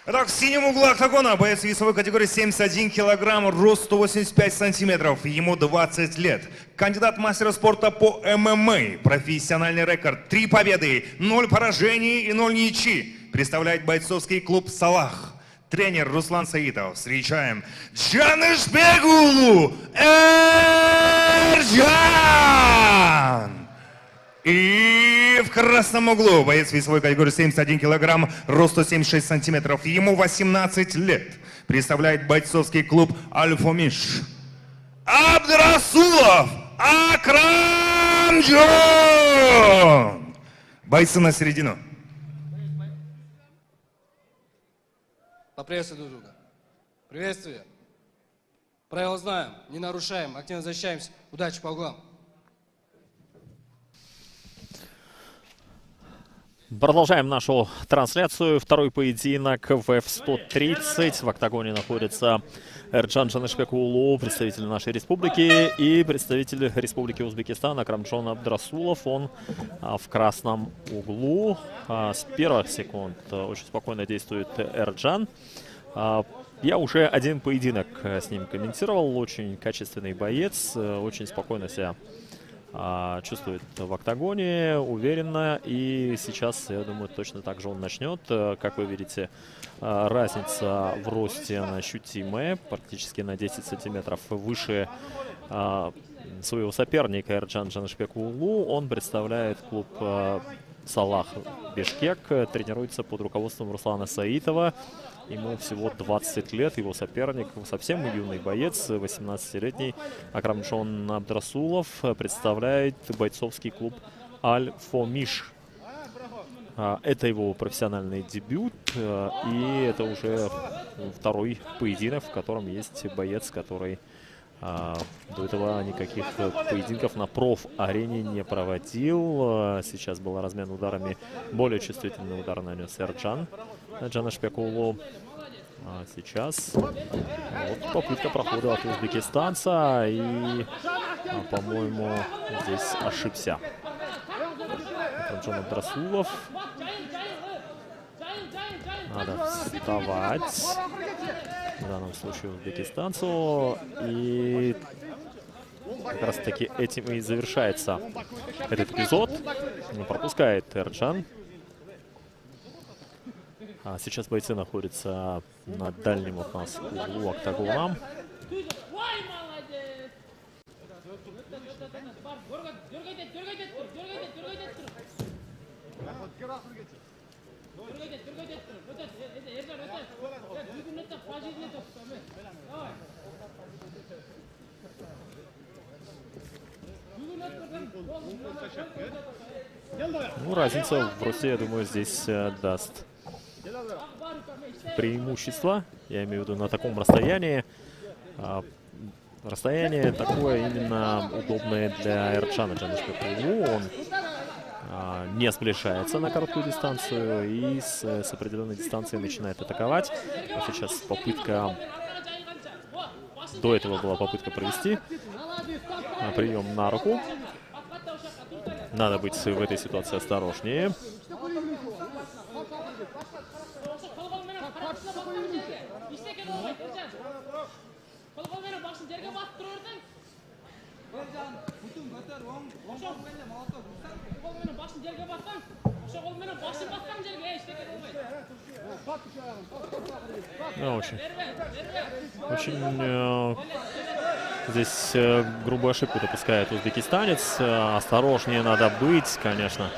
Итак, в синем углу октагона боец весовой категории 71 килограмм, рост 185 сантиметров, ему 20 лет. Кандидат мастера спорта по ММА, профессиональный рекорд 3 победы, 0 поражений и 0 ничьи. Представляет бойцовский клуб «Салах». Тренер Руслан Саитов. Встречаем Джанышбекулу Эрджан! И в красном углу боец весовой категории 71 килограмм, рост 176 сантиметров, ему 18 лет. Представляет бойцовский клуб «Аль-Фомиш». Абдрасулов Акрамджон! Бойцы на середину. Поприветствуем друг друга. Приветствие. Правила знаем, не нарушаем, активно защищаемся. Удачи по углам. Продолжаем нашу трансляцию. Второй поединок в F130. В октагоне находится Эрджан Джанышбекулу, представитель нашей республики, и представитель Республики Узбекистан Акрамджон Абдрасулов. Он в красном углу. С первых секунд очень спокойно действует Эрджан. Я уже один поединок с ним комментировал. Очень качественный боец, очень спокойно себя чувствует в октагоне, уверенно, и сейчас, я думаю, точно так же он начнет. Как вы видите, разница в росте она ощутимая, практически на 10 сантиметров выше своего соперника Эрджан Джанышбекулу. Он представляет клуб «Салах» Бишкек, тренируется под руководством Руслана Саитова. Ему всего 20 лет, его соперник совсем юный боец, 18-летний Акрамджон Абдрасулов, представляет бойцовский клуб «Аль-Фомиш». Это его профессиональный дебют, и это уже второй поединок, в котором есть боец, который до этого никаких поединков на проф-арене не проводил. Сейчас был размен ударами, более чувствительный удар нанес Эрджан Джанышбекулу. Сейчас вот попытка прохода от узбекистанца, и, по-моему, здесь ошибся Акрамджон Абдрасулов. Надо вставать в данном случае узбекистанцу, и как раз таки этим и завершается этот эпизод. Пропускает Эрджан. Сейчас бойцы находятся на дальнем от нас углу октагона. Ну, разница в росте, я думаю, здесь даст преимущество. Я имею в виду на таком расстоянии. Расстояние такое именно удобное для Эрджана Джанышбекулу. Он не сближается на короткую дистанцию и с определенной дистанции начинает атаковать. Сейчас попытка... До этого была попытка провести прием на руку. Надо быть в этой ситуации осторожнее. Очень здесь грубую ошибку допускает узбекистанец. Осторожнее надо быть, конечно.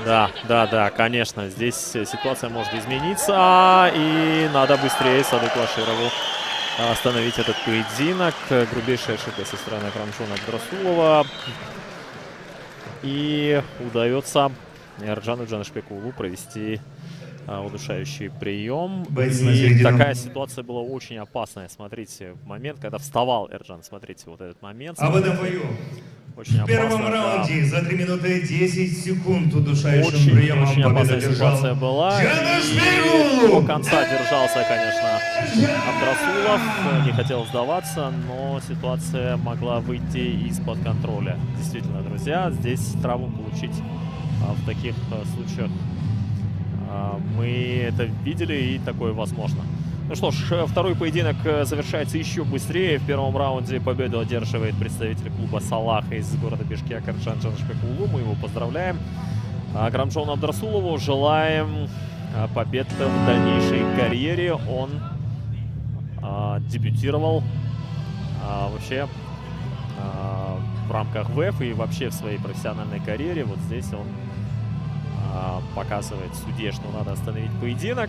Да, конечно. Здесь ситуация может измениться, и надо быстрее Садыку Аширову остановить этот поединок. Грубейшая ошибка со стороны Акрамджона Абдрасулова. И удается Эрджану Джанышбекулу провести удушающий прием. И такая ситуация была очень опасная. Смотрите, момент, когда вставал Эрджан. Смотрите, вот этот момент. Об этом бою. Очень в первом опасно, раунде за 3 минуты 10 секунд удушающим приемом очень опасная держал ситуация была. И до конца держался, конечно, Абдрасулов. Не хотел сдаваться, но ситуация могла выйти из-под контроля. Действительно, друзья, здесь травму получить в таких случаях Мы это видели, и такое возможно. Ну что ж, второй поединок завершается еще быстрее. В первом раунде победу одерживает представитель клуба «Салах» из города Бишкек Эрджан Джанышбекулу. Мы его поздравляем. Акрамжону Абдрасулову желаем побед в дальнейшей карьере. Он дебютировал вообще в рамках ВЭФ и вообще в своей профессиональной карьере. Вот здесь он показывает судье, что надо остановить поединок.